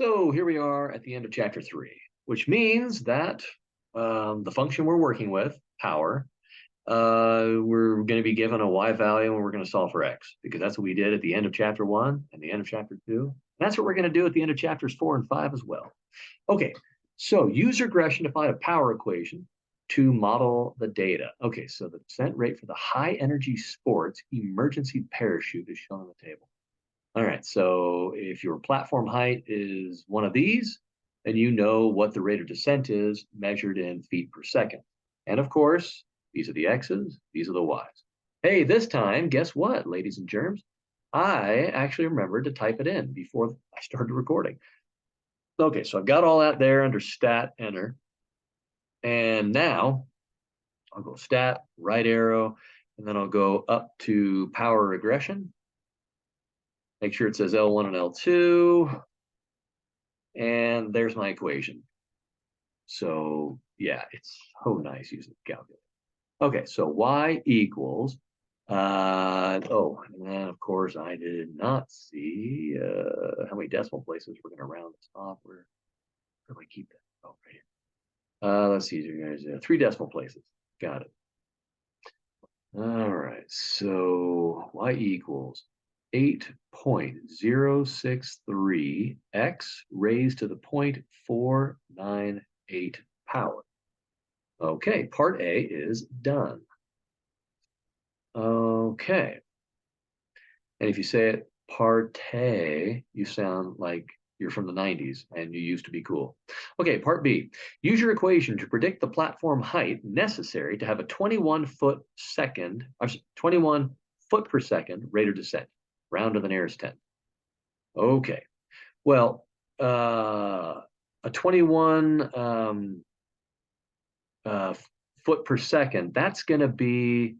So here we are at the end of chapter 3, which means that the function we're working with, power, we're going to be given a y value and we're going to solve for x because that's what we did at the end of chapter 1 and the end of chapter 2. That's what we're going to do at the end of chapters 4 and 5 as well. Okay, so use regression to find a power equation to model the data. Okay, so the descent rate for the high energy sports emergency parachute is shown on the table. All right, so if your platform height is one of these, then you know what the rate of descent is measured in feet per second. And of course, these are the x's, these are the y's. Hey, this time, guess what, ladies and germs? I actually remembered to type it in before I started recording. Okay, so I've got all that there under stat, enter. And now I'll go stat, right arrow, and then I'll go up to power regression. Make sure it says L1 and L2. And there's my equation. So yeah, it's so nice using the calculator. Okay, so y equals, oh, and then of course I did not see how many decimal places we're gonna round this off. Where do I keep that? Oh, right here. Let's see, guys, 3 decimal places. Got it. All right, so y equals 8.063 x raised to the 0.498 power. Okay, part A is done. Okay. And if you say it partay, you sound like you're from the 90s and you used to be cool. Okay, part B. Use your equation to predict the platform height necessary to have a 21 foot per second rate of descent. Round to the nearest 10. Okay. Well, a 21 foot per second, that's going to be,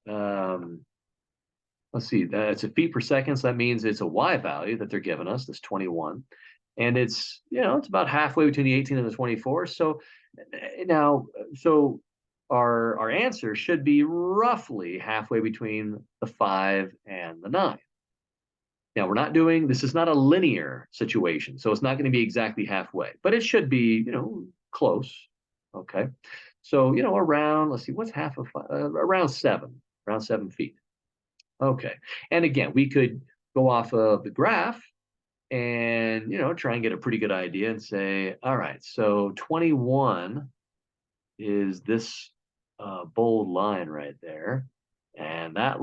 let's see, it's a feet per second. So that means it's a y value that they're giving us, this 21. And it's, it's about halfway between the 18 and the 24. So now, so our answer should be roughly halfway between the 5 and the 9. Now we're not doing, this is not a linear situation, so it's not going to be exactly halfway, but it should be, close. Okay. So, around, let's see, what's half of around 7 feet. Okay. And again, we could go off of the graph and, try and get a pretty good idea and say, all right, so 21 is this bold line right there. And that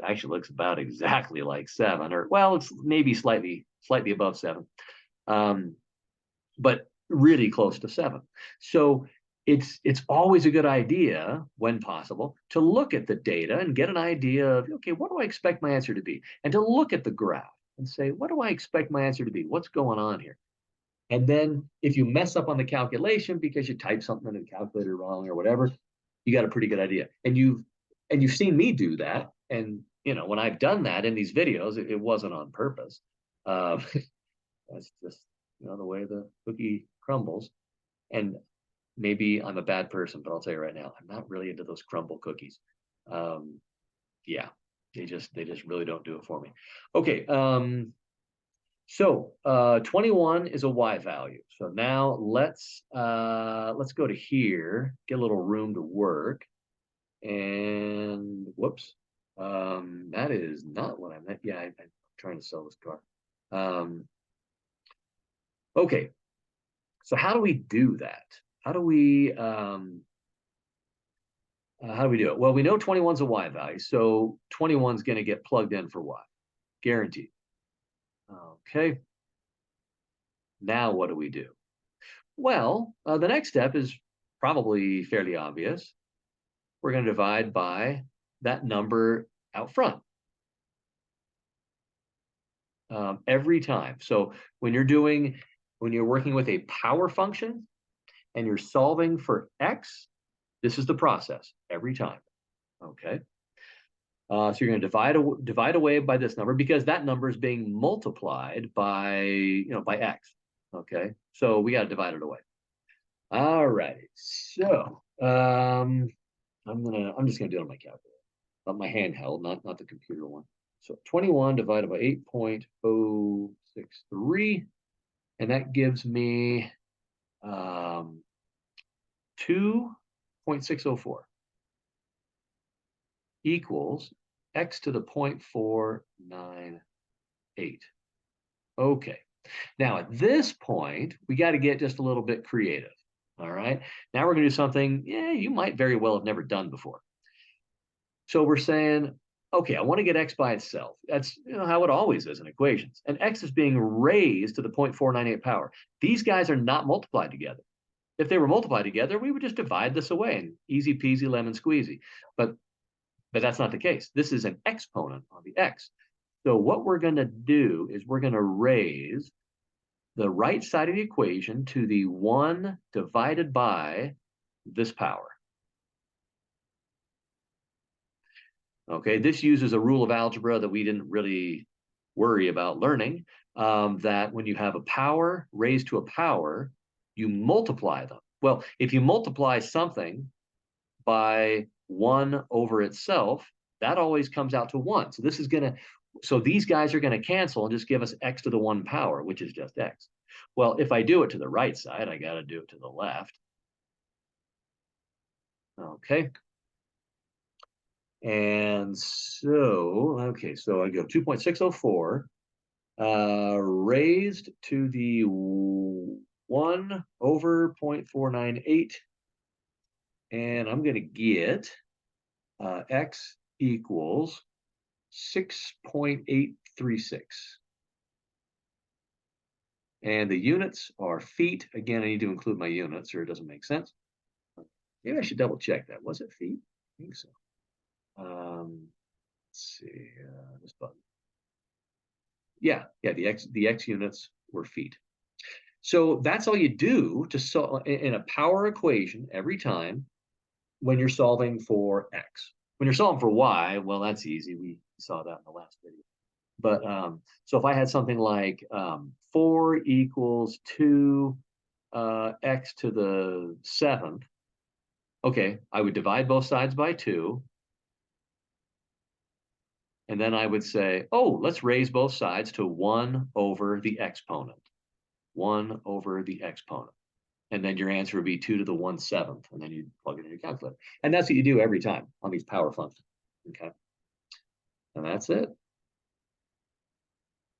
actually looks about exactly like 7, or well, it's maybe slightly above 7, but really close to 7. So it's always a good idea, when possible, to look at the data and get an idea of, okay, what do I expect my answer to be? And to look at the graph and say, what do I expect my answer to be? What's going on here? And then if you mess up on the calculation because you type something in the calculator wrong or whatever, you got a pretty good idea. And you've seen me do that. And when I've done that in these videos, it wasn't on purpose. That's just the way the cookie crumbles. And maybe I'm a bad person, but I'll tell you right now, I'm not really into those crumble cookies. Yeah, they just really don't do it for me. Okay. So 21 is a y value. So now let's go to here, get a little room to work. And whoops, that is not what I meant. Yeah, I'm trying to sell this car. Okay, so how do we do that? How do we do it? Well, we know 21 is a y value, so 21 is going to get plugged in for y, guaranteed. Okay. Now what do we do? Well, the next step is probably fairly obvious. We're going to divide by that number out front every time. So when you're working with a power function and you're solving for x, this is the process every time. Okay. So you're going to divide away by this number because that number is being multiplied by by x. Okay, so we got to divide it away. All right, so I'm just gonna do it on my calculator, on my handheld, not the computer one. So 21 divided by 8.063. And that gives me 2.604 equals x to the 0.498. Okay. Now at this point, we got to get just a little bit creative. All right. Now we're going to do something, you might very well have never done before. So we're saying, okay, I want to get x by itself. That's how it always is in equations. And x is being raised to the 0.498 power. These guys are not multiplied together. If they were multiplied together, we would just divide this away and easy peasy lemon squeezy. But that's not the case. This is an exponent on the x. So what we're going to do is we're going to raise the right side of the equation to the 1 divided by this power. Okay, this uses a rule of algebra that we didn't really worry about learning, that when you have a power raised to a power, you multiply them. Well, if you multiply something by 1 over itself, that always comes out to 1. So this is going to, so these guys are going to cancel and just give us x to the 1 power, which is just x. Well, if I do it to the right side, I got to do it to the left. Okay. And so, okay, so I go 2.604 raised to the 1 over 0.498. And I'm going to get x equals 6.836. And the units are feet. Again, I need to include my units or it doesn't make sense. Maybe I should double check that. Was it feet? I think so. Let's see, this button. Yeah, the x units were feet. So that's all you do to solve in a power equation every time when you're solving for x. When you're solving for y, well, that's easy. We saw that in the last video. But so if I had something like 4 equals 2 x to the 7th, okay, I would divide both sides by 2. And then I would say, oh, let's raise both sides to 1 over the exponent. 1 over the exponent. And then your answer would be 2 to the 1/7. And then you plug it in your calculator. And that's what you do every time on these power functions. Okay. And that's it.